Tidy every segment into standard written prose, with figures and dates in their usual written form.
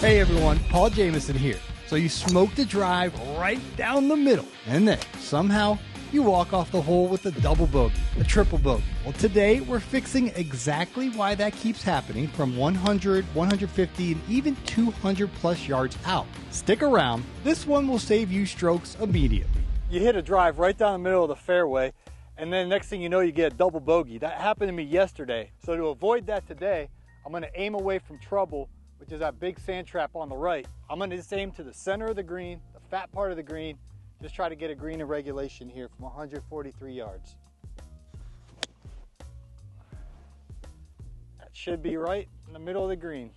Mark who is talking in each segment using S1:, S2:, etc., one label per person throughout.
S1: Hey everyone, Paul Jamison here. So you smoked a drive right down the middle, and then somehow you walk off the hole with a double bogey, a triple bogey. Well, today we're fixing exactly why that keeps happening from 100, 150, and even 200 plus yards out. Stick around. This one will save you strokes immediately. You hit a drive right down the middle of the fairway, and then next thing you know, you get a double bogey. That happened to me yesterday. So to avoid that today, I'm going to aim away from trouble, which is that big sand trap on the right. I'm going to just aim to the center of the green, the fat part of the green, just try to get a green in regulation here from 143 yards. That should be right in the middle of the green.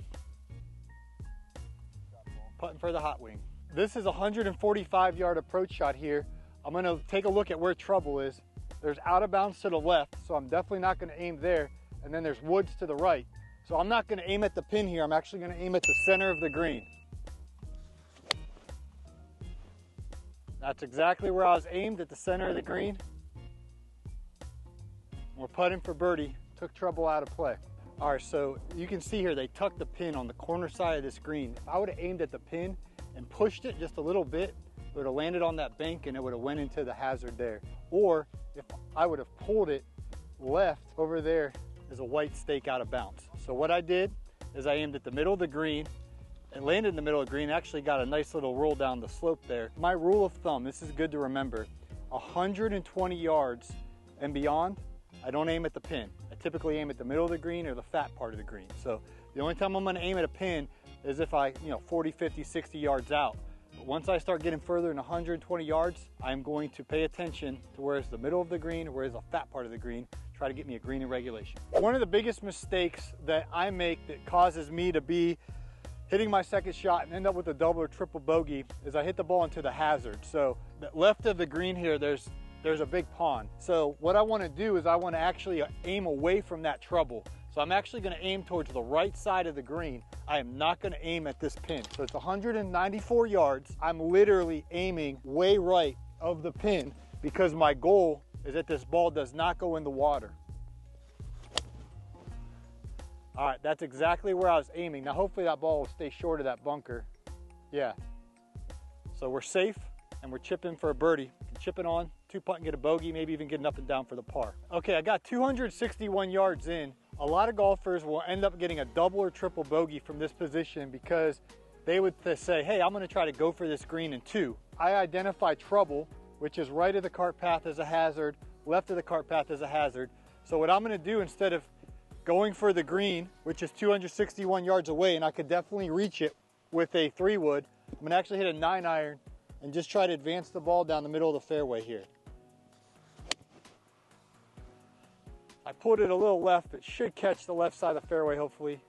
S1: Putting for the hot wing. This is a 145-yard approach shot here. I'm going to take a look at where trouble is. There's out of bounds to the left, so I'm definitely not going to aim there. And then there's woods to the right. So I'm not going to aim at the pin here. I'm actually going to aim at the center of the green. That's exactly where I was aimed, at the center of the green. We're putting for birdie. Took trouble out of play. All right, so you can see here they tucked the pin on the corner side of this green. If I would have aimed at the pin and pushed it just a little bit, it would have landed on that bank and it would have went into the hazard there. Or if I would have pulled it left, over there is a white stake out of bounds. So what I did is I aimed at the middle of the green. It landed in the middle of the green, actually got a nice little roll down the slope there. My rule of thumb, this is good to remember, 120 yards and beyond, I don't aim at the pin. I typically aim at the middle of the green or the fat part of the green. So the only time I'm going to aim at a pin is if I, 40, 50, 60 yards out. But once I start getting further than 120 yards, I'm going to pay attention to where's the middle of the green or where's the fat part of the green. Try to get me a green in regulation. One of the biggest mistakes that I make that causes me to be hitting my second shot and end up with a double or triple bogey is I hit the ball into the hazard. So the left of the green here, there's a big pond. So what I want to do is I want to actually aim away from that trouble. So I'm actually going to aim towards the right side of the green. I am not going to aim at this pin. So it's 194 yards. I'm literally aiming way right of the pin because my goal is that this ball does not go in the water. All right, that's exactly where I was aiming. Now hopefully that ball will stay short of that bunker. Yeah. So we're safe and we're chipping for a birdie. Chip it on, two putt and get a bogey, maybe even get an up and down for the par. Okay, I got 261 yards in. A lot of golfers will end up getting a double or triple bogey from this position because they would say, hey, I'm gonna try to go for this green in two. I identify trouble, which is right of the cart path as a hazard, left of the cart path as a hazard. So what I'm gonna do, instead of going for the green, which is 261 yards away, and I could definitely reach it with a 3-wood, I'm gonna actually hit a 9-iron and just try to advance the ball down the middle of the fairway here. I pulled it a little left. It should catch the left side of the fairway, hopefully.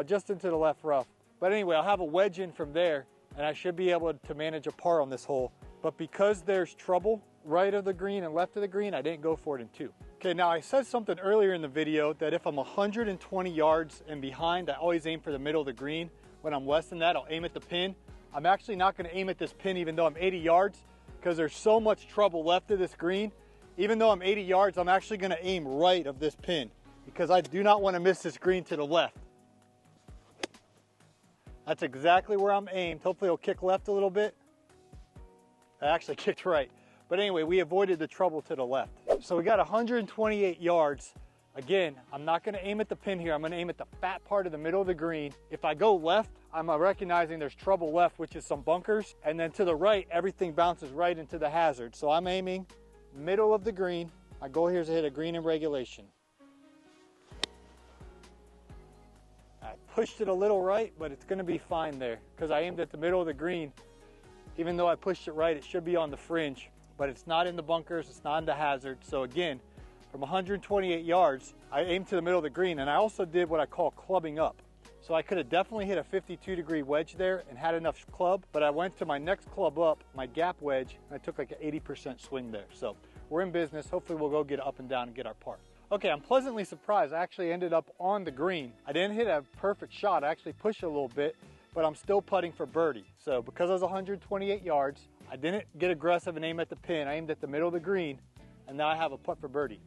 S1: Just into the left rough. But anyway, I'll have a wedge in from there, and I should be able to manage a par on this hole. But because there's trouble right of the green and left of the green, I didn't go for it in two. Okay, now I said something earlier in the video that if I'm 120 yards and behind, I always aim for the middle of the green. When I'm less than that, I'll aim at the pin. I'm actually not going to aim at this pin even though I'm 80 yards because there's so much trouble left of this green. Even though I'm 80 yards, I'm actually going to aim right of this pin because I do not want to miss this green to the left. That's exactly where I'm aimed. Hopefully it'll kick left a little bit. I actually kicked right. But anyway, we avoided the trouble to the left. So we got 128 yards. Again, I'm not going to aim at the pin here. I'm going to aim at the fat part of the middle of the green. If I go left, I'm recognizing there's trouble left, which is some bunkers. And then to the right, everything bounces right into the hazard. So I'm aiming middle of the green. My goal here is to hit a green in regulation. I pushed it a little right, but it's going to be fine there because I aimed at the middle of the green. Even though I pushed it right, it should be on the fringe, but it's not in the bunkers, it's not in the hazard. So again, from 128 yards, I aimed to the middle of the green, and I also did what I call clubbing up. So I could have definitely hit a 52-degree wedge there and had enough club, but I went to my next club up, my gap wedge, and I took like an 80% swing there. So we're in business. Hopefully we'll go get up and down and get our par. Okay, I'm pleasantly surprised. I actually ended up on the green. I didn't hit a perfect shot. I actually pushed it a little bit, but I'm still putting for birdie. So because I was 128 yards, I didn't get aggressive and aim at the pin. I aimed at the middle of the green, and now I have a putt for birdie.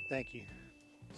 S1: Thank you.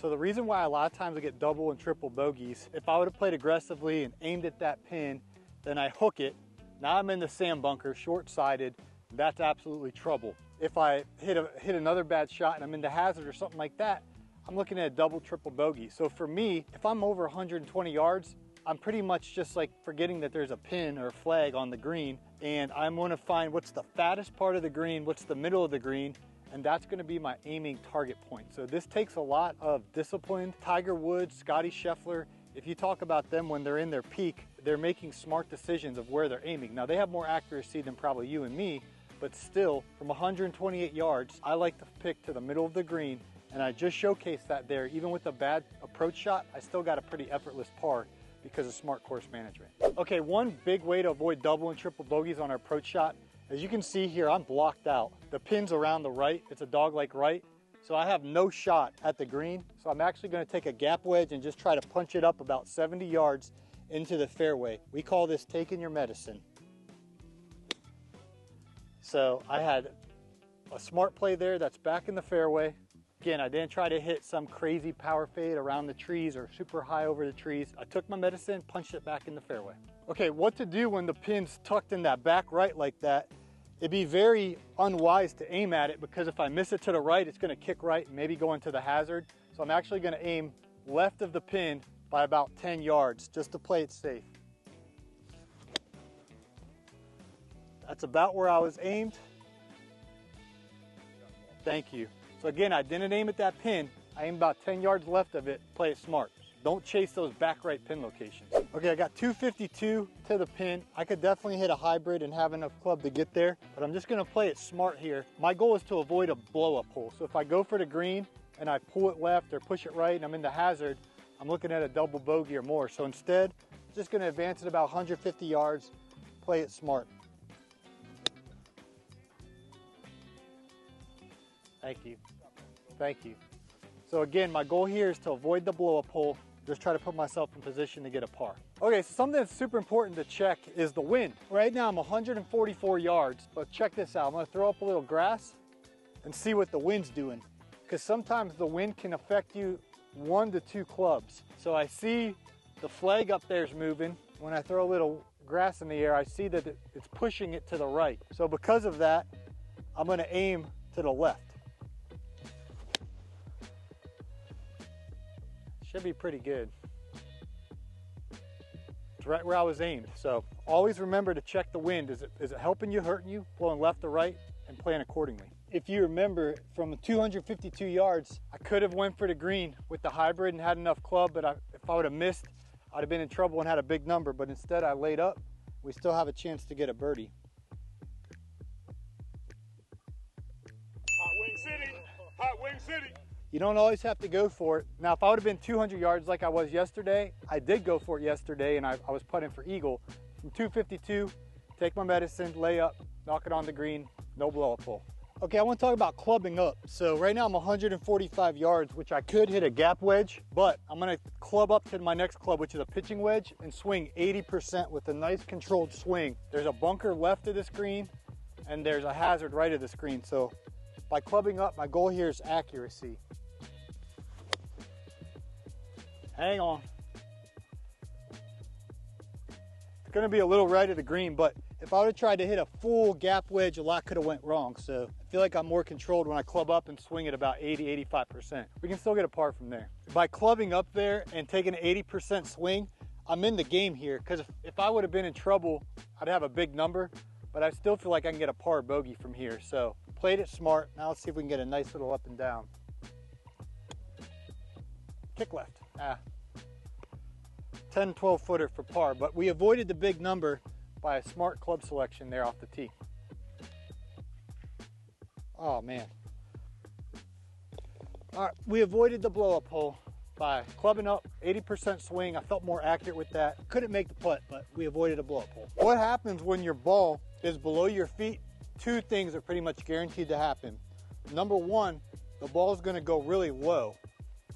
S1: So the reason why a lot of times I get double and triple bogeys, if I would have played aggressively and aimed at that pin, then I hook it, now I'm in the sand bunker, short-sided, that's absolutely trouble. If I hit another bad shot and I'm in the hazard or something like that, I'm looking at a double, triple bogey. So for me, if I'm over 120 yards, I'm pretty much just like forgetting that there's a pin or a flag on the green, and I'm gonna find what's the fattest part of the green, what's the middle of the green, and that's gonna be my aiming target point. So this takes a lot of discipline. Tiger Woods, Scotty Scheffler, if you talk about them when they're in their peak, they're making smart decisions of where they're aiming. Now they have more accuracy than probably you and me, but still, from 128 yards, I like to pick to the middle of the green, and I just showcased that there. Even with a bad approach shot, I still got a pretty effortless par because of smart course management. Okay, one big way to avoid double and triple bogeys on our approach shot, as you can see here, I'm blocked out. The pin's around the right, it's a dog-leg right, so I have no shot at the green. So I'm actually gonna take a gap wedge and just try to punch it up about 70 yards into the fairway. We call this taking your medicine. So I had a smart play there that's back in the fairway. Again, I didn't try to hit some crazy power fade around the trees or super high over the trees. I took my medicine, punched it back in the fairway. Okay, what to do when the pin's tucked in that back right like that? It'd be very unwise to aim at it, because if I miss it to the right, it's gonna kick right and maybe go into the hazard. So I'm actually gonna aim left of the pin by about 10 yards just to play it safe. That's about where I was aimed. Thank you. So again, I didn't aim at that pin. I aimed about 10 yards left of it, play it smart. Don't chase those back right pin locations. Okay, I got 252 to the pin. I could definitely hit a hybrid and have enough club to get there, but I'm just gonna play it smart here. My goal is to avoid a blow-up hole. So if I go for the green and I pull it left or push it right and I'm in the hazard, I'm looking at a double bogey or more. So instead, I'm just gonna advance it about 150 yards, play it smart. Thank you. Thank you. So again, my goal here is to avoid the blow-up hole, just try to put myself in position to get a par. Okay, so something that's super important to check is the wind. Right now I'm 144 yards, but check this out. I'm gonna throw up a little grass and see what the wind's doing, because sometimes the wind can affect you 1 to 2 clubs. So I see the flag up there is moving. When I throw a little grass in the air, I see that it's pushing it to the right. So because of that, I'm gonna aim to the left. Should be pretty good. It's right where I was aimed. So always remember to check the wind. Is it helping you, hurting you, blowing left or right, and plan accordingly. If you remember, from 252 yards, I could have went for the green with the hybrid and had enough club, but if I would have missed, I'd have been in trouble and had a big number, but instead I laid up. We still have a chance to get a birdie.
S2: Hot Wing City, Hot Wing City.
S1: You don't always have to go for it. Now, if I would have been 200 yards like I was yesterday, I did go for it yesterday, and I was putting for eagle. From 252, take my medicine, lay up, knock it on the green, no blow-up hole. Okay, I want to talk about clubbing up. So right now I'm 145 yards, which I could hit a gap wedge, but I'm going to club up to my next club, which is a pitching wedge, and swing 80% with a nice controlled swing. There's a bunker left of this green, and there's a hazard right of this green. So by clubbing up, my goal here is accuracy. Hang on. It's gonna be a little right of the green, but if I would have tried to hit a full gap wedge, a lot could have went wrong. So I feel like I'm more controlled when I club up and swing at about 80, 85%. We can still get a par from there. By clubbing up there and taking an 80% swing, I'm in the game here, because if I would have been in trouble, I'd have a big number, but I still feel like I can get a par bogey from here. So played it smart. Now let's see if we can get a nice little up and down. Kick left. 10, 12 footer for par, but we avoided the big number by a smart club selection there off the tee. Oh man. All right, we avoided the blow-up hole by clubbing up, 80% swing. I felt more accurate with that. Couldn't make the putt, but we avoided a blow-up hole. What happens when your ball is below your feet? Two things are pretty much guaranteed to happen. Number one, the ball is gonna go really low,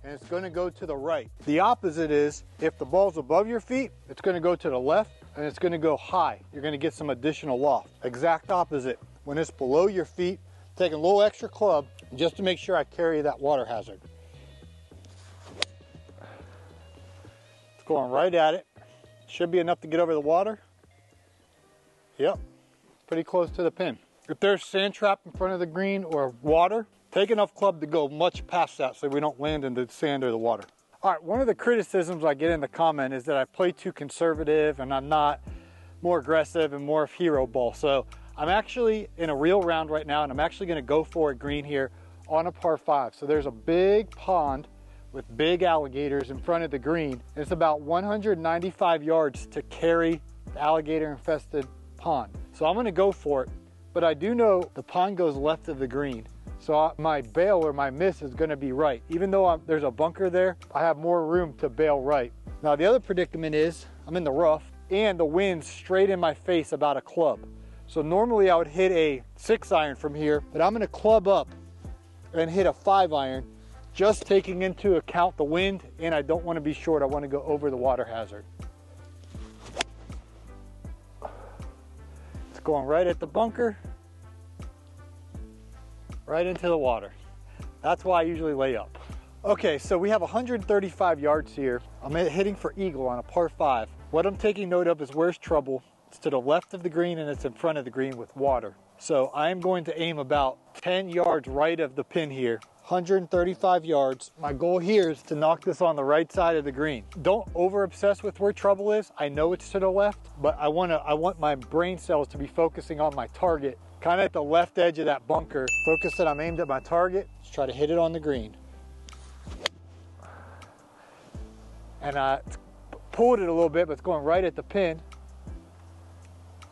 S1: and it's gonna go to the right. The opposite is, if the ball's above your feet, it's gonna go to the left, and it's gonna go high. You're gonna get some additional loft. Exact opposite. When it's below your feet, take a little extra club, just to make sure I carry that water hazard. It's going right at it. Should be enough to get over the water. Yep, pretty close to the pin. If there's sand trap in front of the green or water, take enough club to go much past that so we don't land in the sand or the water. All right, one of the criticisms I get in the comment is that I play too conservative and I'm not more aggressive and more of hero ball. So I'm actually in a real round right now and I'm actually gonna go for a green here on a par 5. So there's a big pond with big alligators in front of the green. It's about 195 yards to carry the alligator infested pond. So I'm gonna go for it, but I do know the pond goes left of the green. So my bail or my miss is gonna be right. Even though there's a bunker there, I have more room to bail right. Now the other predicament is I'm in the rough and the wind's straight in my face about a club. So normally I would hit a 6-iron from here, but I'm gonna club up and hit a 5-iron, just taking into account the wind, and I don't wanna be short, I wanna go over the water hazard. It's going right at the bunker. Right into the water. That's why I usually lay up. Okay, so we have 135 yards here. I'm hitting for eagle on a par 5. What I'm taking note of is where's trouble. It's to the left of the green and it's in front of the green with water. So I'm going to aim about 10 yards right of the pin here. 135 yards. My goal here is to knock this on the right side of the green. Don't over obsess with where trouble is. I know it's to the left, but I want my brain cells to be focusing on my target, kind of at the left edge of that bunker. Focus that I'm aimed at my target. Let's try to hit it on the green. And I pulled it a little bit, but it's going right at the pin.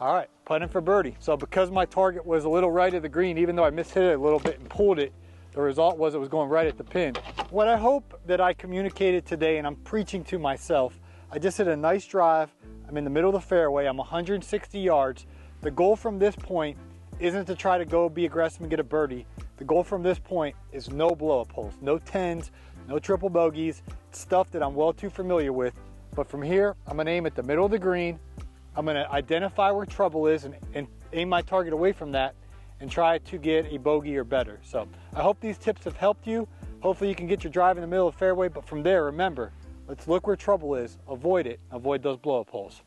S1: All right, putting for birdie. So because my target was a little right of the green, even though I mishit it a little bit and pulled it, the result was it was going right at the pin. What I hope that I communicated today, and I'm preaching to myself, I just hit a nice drive. I'm in the middle of the fairway. I'm 160 yards. The goal from this point isn't to try to go be aggressive and get a birdie. The goal from this point is no blow-up holes, no 10s, no triple bogeys, stuff that I'm well too familiar with. But from here, I'm gonna aim at the middle of the green. I'm gonna identify where trouble is and aim my target away from that and try to get a bogey or better. So I hope these tips have helped you. Hopefully you can get your drive in the middle of the fairway, but from there, remember, let's look where trouble is, avoid it, avoid those blow-up holes.